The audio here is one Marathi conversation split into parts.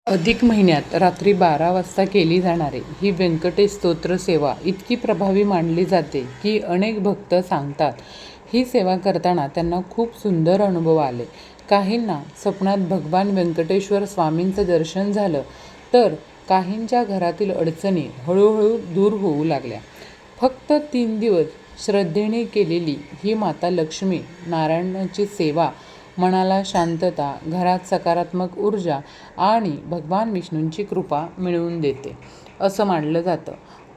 अधिक महिन्यात रात्री 12 वाजता केली जाणारी ही व्यंकटेश स्तोत्र सेवा इतकी प्रभावी मानली जाते की अनेक भक्त सांगतात ही सेवा करताना त्यांना खूप सुंदर अनुभव आले. काहींना स्वप्नात भगवान व्यंकटेश्वर स्वामींचं दर्शन झालं, तर काहींच्या घरातील अडचणी हळूहळू दूर होऊ लागल्या. फक्त 3 दिवस श्रद्धेने केलेली ही माता लक्ष्मी नारायणाची सेवा मनाला शांतता, घरात सकारात्मक ऊर्जा आणि भगवान विष्णूंची कृपा मिळवून देते असं मानलं जातं.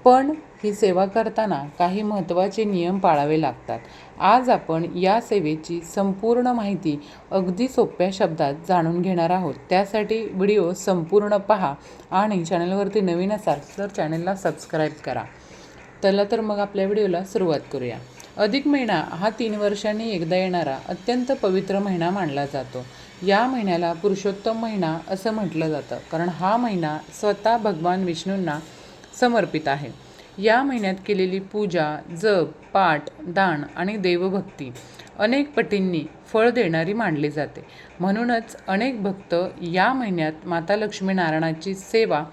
पण ही सेवा करताना काही महत्त्वाचे नियम पाळावे लागतात. आज आपण या सेवेची संपूर्ण माहिती अगदी सोप्या शब्दात जाणून घेणार आहोत. त्यासाठी व्हिडिओ संपूर्ण पहा आणि चॅनलवरती नवीन असाल तर चॅनलला सबस्क्राईब करा. चला तर मग आपल्या व्हिडिओला सुरुवात करूया. अधिक महिना हा 3 वर्षांनी एकदा येणारा अत्यंत पवित्र महिना मानला जातो. या महिन्याला पुरुषोत्तम महिना असं म्हटलं जातं, कारण हा महिना स्वतः भगवान विष्णूंना समर्पित आहे. या महिन्यात केलेली पूजा, जप, पाठ, दान आणि देवभक्ती अनेक पटींनी फळ देणारी मानली जाते. म्हणूनच अनेक भक्त या महिन्यात माता लक्ष्मी नारायणाची सेवा,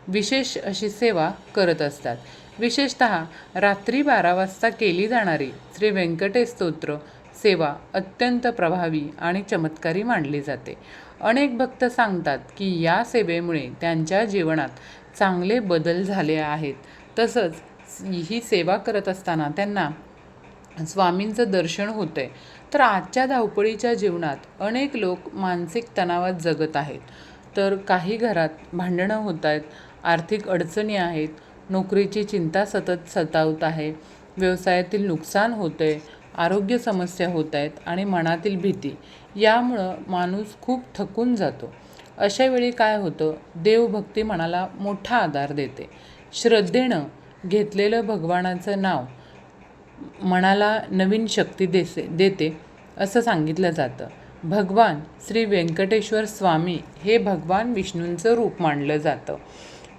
विशेष अशी सेवा करत असतात. विशेषतः रात्री 12 वाजता केली जाणारी श्री व्यंकटेश स्तोत्र सेवा अत्यंत प्रभावी आणि चमत्कारी मानली जाते. अनेक भक्त सांगतात की या सेवेमुळे त्यांच्या जीवनात चांगले बदल झाले आहेत. तसंच ही सेवा करत असताना त्यांना स्वामींचं दर्शन होतंय. तर आजच्या धावपळीच्या जीवनात अनेक लोक मानसिक तणावात जगत आहेत. तर काही घरात भांडणं होत आहेत, आर्थिक अडचणी आहेत, नोकरीची चिंता सतत सतावत आहे, व्यवसायातील नुकसान होतं आहे, आरोग्य समस्या होत आहेत आणि मनातील भीती यामुळं माणूस खूप थकून जातो. अशा वेळी काय होतं, देवभक्ती मनाला मोठा आधार देते. श्रद्धेनं घेतलेलं भगवानाचं नाव मनाला नवीन शक्ती देते असं सांगितलं जातं. भगवान श्री व्यंकटेश्वर स्वामी हे भगवान विष्णूंचं रूप मानलं जातं.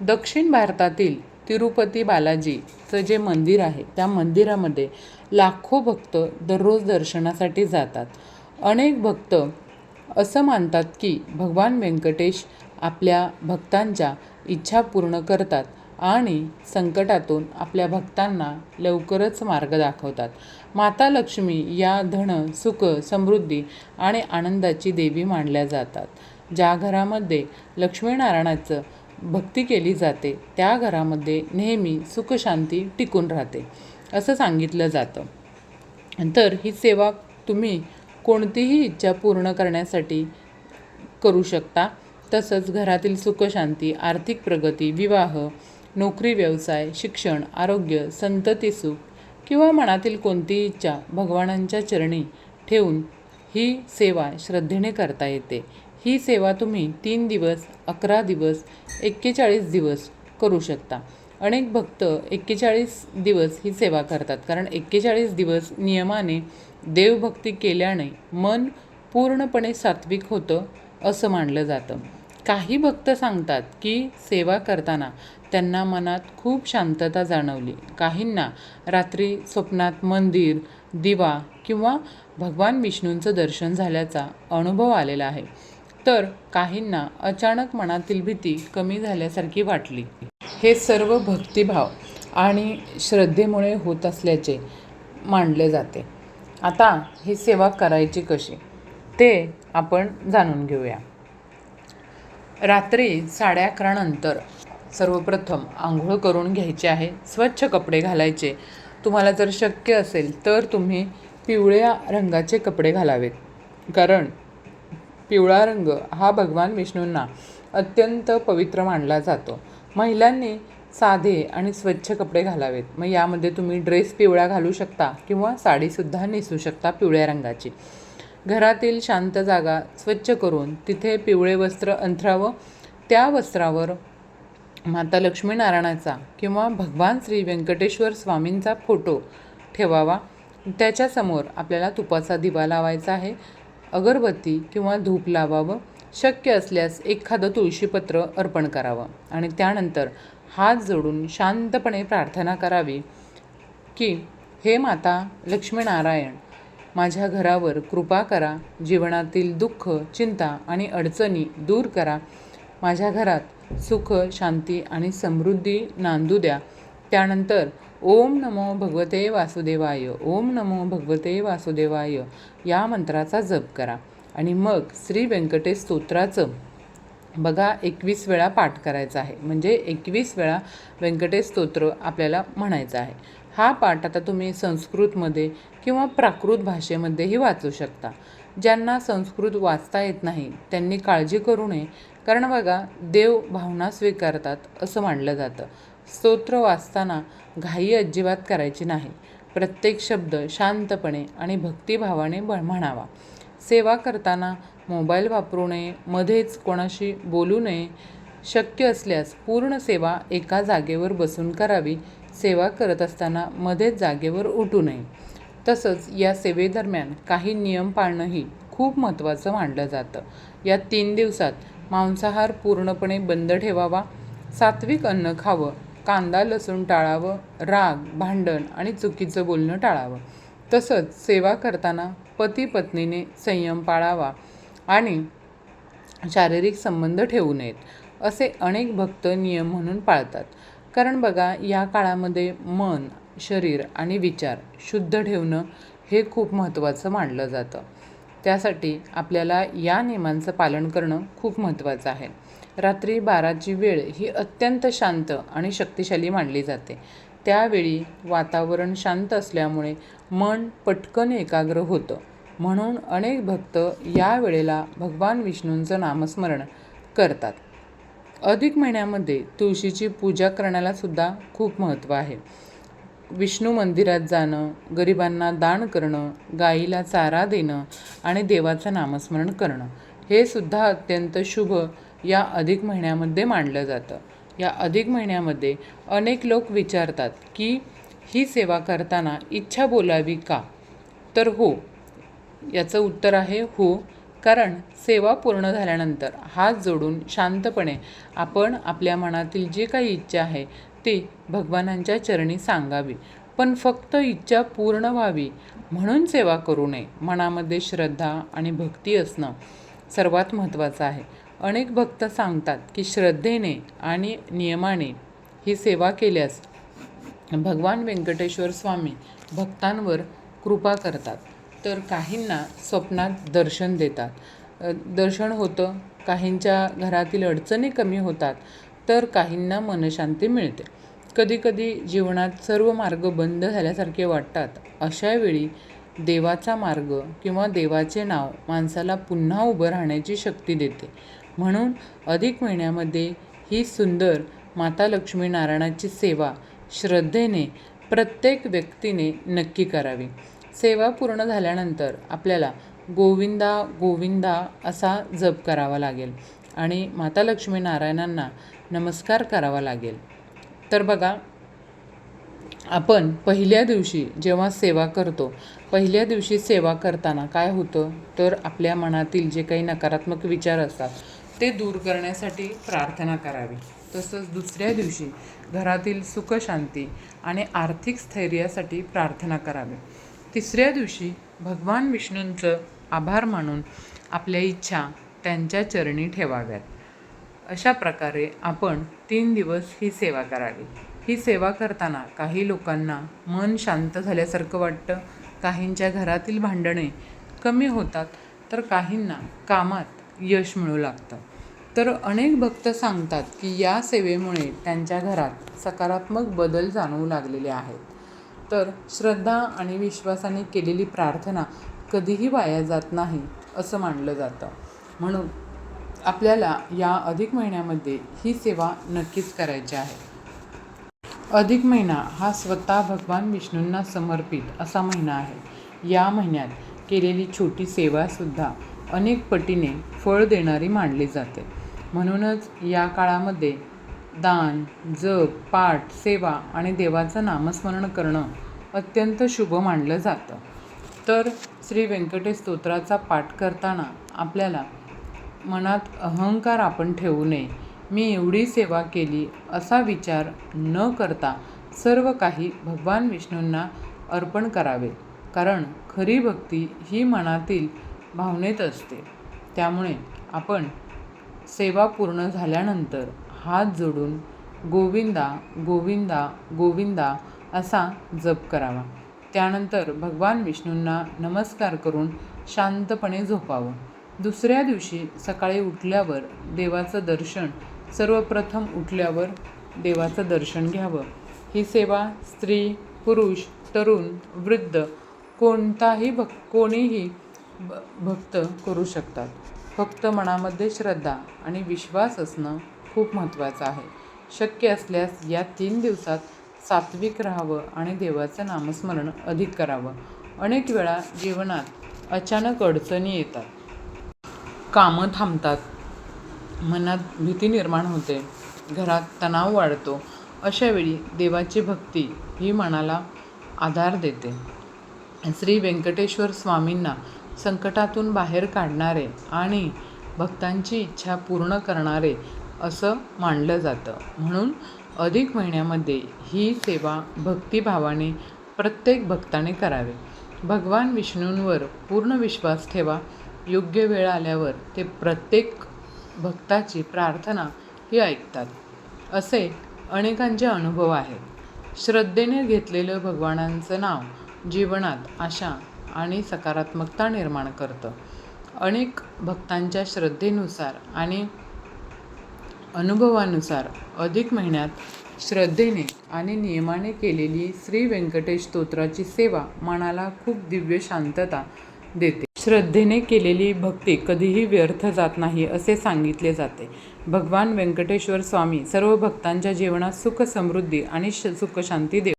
दक्षिण भारतातील तिरुपती बालाजीचं जे मंदिर आहे त्या मंदिरामध्ये लाखो भक्त दररोज दर्शनासाठी जातात. अनेक भक्त असं मानतात की भगवान व्यंकटेश आपल्या भक्तांच्या इच्छा पूर्ण करतात आणि संकटातून आपल्या भक्तांना लवकरच मार्ग दाखवतात. माता लक्ष्मी या धन, सुख, समृद्धी आणि आनंदाची देवी मानल्या जातात. ज्या घरामध्ये लक्ष्मीनारायणाचं भक्ती केली जाते त्या घरामध्ये नेहमी सुखशांती टिकून राहते असं सांगितलं जातं. तर ही सेवा तुम्ही कोणतीही इच्छा पूर्ण करण्यासाठी करू शकता. तसंच घरातील सुखशांती, आर्थिक प्रगती, विवाह, नोकरी, व्यवसाय, शिक्षण, आरोग्य, संतती सुख किंवा मनातील कोणतीही इच्छा भगवानांच्या चरणी ठेवून ही सेवा श्रद्धेने करता येते. ही सेवा तुम्ही 3 दिवस, 11 दिवस, 41 दिवस करू शकता. अनेक भक्त 41 दिवस ही सेवा करतात, कारण 41 दिवस नियमाने देवभक्ती केल्याने मन पूर्णपणे सात्विक होतं असं मानलं जातं. काही भक्त सांगतात की सेवा करताना त्यांना मनात खूप शांतता जाणवली. काहींना रात्री स्वप्नात मंदिर, दिवा किंवा भगवान विष्णूंचं दर्शन झाल्याचा अनुभव आलेला आहे. तर काहींना अचानक मनातील भीती कमी झाल्यासारखी वाटली. हे सर्व भक्तिभाव आणि श्रद्धेमुळे होत असल्याचे मानले जाते. आता ही सेवा करायची कशी ते आपण जाणून घेऊया. रात्री 11:30 नंतर सर्वप्रथम आंघोळ करून घ्यायची आहे. स्वच्छ कपडे घालायचे. तुम्हाला जर शक्य असेल तर तुम्ही पिवळ्या रंगाचे कपडे घालावेत, कारण पिवळा रंग हा भगवान विष्णूंना अत्यंत पवित्र मानला जातो. महिलांनी साधे आणि स्वच्छ कपडे घालावेत. मग यामध्ये तुम्ही ड्रेस पिवळा घालू शकता किंवा साडीसुद्धा नेसू शकता पिवळ्या रंगाची. घरातील शांत जागा स्वच्छ करून तिथे पिवळे वस्त्र अंथरावं. त्या वस्त्रावर माता लक्ष्मीनारायणाचा किंवा भगवान श्री व्यंकटेश्वर स्वामींचा फोटो ठेवावा. त्याच्यासमोर आपल्याला तुपाचा दिवा लावायचा आहे. अगरबत्ती किंवा धूप लावावं. शक्य असल्यास एखादं तुळशीपत्र अर्पण करावं आणि त्यानंतर हात जोडून शांतपणे प्रार्थना करावी की हे माता लक्ष्मीनारायण, माझ्या घरावर कृपा करा, जीवनातील दुःख, चिंता आणि अडचणी दूर करा. माझ्या घरात सुख, शांती आणि समृद्धी नांदू द्या. त्यानंतर ओम नमो भगवते वासुदेवाय, ओम नमो भगवते वासुदेवाय या मंत्राचा जप करा. आणि मग श्री व्यंकटेश स्तोत्राचं बघा 21 वेळा पाठ करायचा आहे. म्हणजे 21 वेळा व्यंकटेश स्तोत्र आपल्याला म्हणायचं आहे. हा पाठ आता तुम्ही संस्कृतमध्ये किंवा प्राकृत भाषेमध्येही वाचू शकता. ज्यांना संस्कृत वाचता येत नाही त्यांनी काळजी करू नये, कारण बघा देव भावना स्वीकारतात असं मानलं जातं. स्तोत्र वाचताना घाई अजिबात करायची नाही. प्रत्येक शब्द शांतपणे आणि भक्तिभावाने म्हणावा. सेवा करताना मोबाईल वापरू नये, मध्येच कोणाशी बोलू नये. शक्य असल्यास पूर्ण सेवा एका जागेवर बसून करावी. सेवा करत असताना मध्येच जागेवर उठू नये. तसंच या सेवेदरम्यान काही नियम पाळणंही खूप महत्त्वाचं मानलं जातं. या 3 दिवसात मांसाहार पूर्णपणे बंद ठेवावा. सात्विक अन्न खावं, कांदा लसूण टाळावं, राग, भांडण आणि चुकीचं बोलणं टाळावं. तसंच सेवा करताना पती पत्नीने संयम पाळावा आणि शारीरिक संबंध ठेवू नयेत. असे अनेक भक्त नियम म्हणून पाळतात. कारण बघा या काळामध्ये मन, शरीर आणि विचार शुद्ध ठेवणं हे खूप महत्त्वाचं मानलं जातं. त्यासाठी आपल्याला या नियमांचं पालन करणं खूप महत्त्वाचं आहे. रात्री 12ची वेळ ही अत्यंत शांत आणि शक्तिशाली मानली जाते. त्यावेळी वातावरण शांत असल्यामुळे मन पटकन एकाग्र होतं. म्हणून अनेक भक्त या वेळेला भगवान विष्णूंचं नामस्मरण करतात. अधिक महिन्यामध्ये तुळशीची पूजा करण्याला सुद्धा खूप महत्त्व आहे. विष्णू मंदिरात जाणं, गरिबांना दान करणं, गाईला चारा देणं आणि देवाचं नामस्मरण करणं हे सुद्धा अत्यंत शुभ या अधिक महिन्यामध्ये मानलं जातं. या अधिक महिन्यामध्ये अनेक लोक विचारतात की ही सेवा करताना इच्छा बोलावी का? तर हो, याचं उत्तर आहे हो. कारण सेवा पूर्ण झाल्यानंतर हात जोडून शांतपणे आपण आपल्या मनातील जी काही इच्छा आहे ती भगवानांच्या चरणी सांगावी. पण फक्त इच्छा पूर्ण व्हावी म्हणून सेवा करू नये. मनामध्ये श्रद्धा आणि भक्ती असणं सर्वात महत्त्वाचं आहे. अनेक भक्त सांगतात की श्रद्धेने आणि नियमाने ही सेवा केल्यास भगवान व्यंकटेश्वर स्वामी भक्तांवर कृपा करतात. तर काहींना स्वप्नात दर्शन देतात, दर्शन होतं. काहींच्या घरातील अडचणी कमी होतात, तर काहींना मनशांती मिळते. कधीकधी जीवनात सर्व मार्ग बंद झाल्यासारखे वाटतात. अशा वेळी देवाचा मार्ग किंवा देवाचे नाव माणसाला पुन्हा उभं राहण्याची शक्ती देते. म्हणून अधिक महिन्यामध्ये ही सुंदर माता लक्ष्मी नारायणाची सेवा श्रद्धेने प्रत्येक व्यक्तीने नक्की करावी. सेवा पूर्ण झाल्यानंतर आपल्याला गोविंदा गोविंदा असा जप करावा लागेल आणि माता लक्ष्मी नारायणांना नमस्कार करावा लागेल. तर बघा, आपण पहिल्या दिवशी जेव्हा सेवा करतो, पहिल्या दिवशी सेवा करताना काय होतं तर आपल्या मनातील जे काही नकारात्मक विचार असतात ते दूर करण्यासाठी प्रार्थना करावी. तसंच दुसऱ्या दिवशी घरातील सुखशांती आणि आर्थिक स्थैर्यासाठी प्रार्थना करावी. तिसऱ्या दिवशी भगवान विष्णूंचं आभार मानून आपल्या इच्छा त्यांच्या चरणी ठेवाव्यात. अशा प्रकारे आपण 3 दिवस ही सेवा करावी. ही सेवा करताना काही लोकांना मन शांत झाल्यासारखं वाटतं, काहींच्या घरातील भांडणे कमी होतात, तर काहींना कामात यश मिळू लागतं. तर अनेक भक्त सांगतात की या सेवेमुळे त्यांच्या घरात सकारात्मक बदल जाणवू लागलेले आहेत. तर श्रद्धा आणि विश्वासाने केलेली प्रार्थना कधीही वाया जात नाही असं मानलं जातं. म्हणून आपल्याला या अधिक महिन्यामध्ये ही सेवा नक्कीच करायची आहे. अधिक महिना हा स्वतः भगवान विष्णूंना समर्पित असा महिना आहे. या महिन्यात केलेली छोटी सेवासुद्धा अनेक पटीने फळ देणारी मानली जाते. म्हणूनच या काळामध्ये दान, जप, पाठ, सेवा आणि देवाचं नामस्मरण करणं अत्यंत शुभ मानलं जातं. तर श्री व्यंकटेश स्तोत्राचा पाठ करताना आपल्याला मनात अहंकार आपण ठेवू नये. मी एवढी सेवा केली असा विचार न करता सर्व काही भगवान विष्णूंना अर्पण करावे. कारण खरी भक्ती ही मनातील भावनेत असते. त्यामुळे आपण सेवा पूर्ण झाल्यानंतर हात जोडून गोविंदा गोविंदा गोविंदा असा जप करावा. त्यानंतर भगवान विष्णूंना नमस्कार करून शांतपणे झोपावं. दुसऱ्या दिवशी सकाळी उठल्यावर देवाचं दर्शन सर्वप्रथम उठल्यावर देवाचं दर्शन घ्यावं. ही सेवा स्त्री, पुरुष, तरुण, वृद्ध कोणीही भक्त करू शकतात. फक्त मनामध्ये श्रद्धा आणि विश्वास असणं खूप महत्त्वाचं आहे. शक्य असल्यास या 3 दिवसात सात्विक राहावं आणि देवाचं नामस्मरण अधिक करावं. अनेक वेळा जीवनात अचानक अडचणी येतात, कामं थांबतात, मनात भीती निर्माण होते, घरात तणाव वाढतो. अशावेळी देवाची भक्ती ही मनाला आधार देते. श्री व्यंकटेश्वर स्वामींना संकटातून बाहेर काढणारे आणि भक्तांची इच्छा पूर्ण करणारे असं मानलं जातं. म्हणून अधिक महिन्यामध्ये ही सेवा भक्तिभावाने प्रत्येक भक्ताने करावी. भगवान विष्णूंवर पूर्ण विश्वास ठेवा. योग्य वेळ आल्यावर ते प्रत्येक भक्ताची प्रार्थना ही ऐकतात. असे अनेकांचे अनुभव आहेत. श्रद्धेने घेतलेलं भगवानांचं नाव जीवनात आशा आणि सकारात्मकता निर्माण करतं. अनेक भक्तांच्या श्रद्धेनुसार आणि अनुभवानुसार अधिक महिन्यात श्रद्धेने आणि नियमाने केलेली श्री व्यंकटेश स्तोत्राची सेवा मनाला खूप दिव्य शांतता देते. श्रद्धेने केलेली भक्ती कधीही व्यर्थ जात नाही असे सांगितले जाते. भगवान व्यंकटेश्वर स्वामी सर्व भक्तांच्या जीवनात सुख, समृद्धी आणि सुखशांती देव.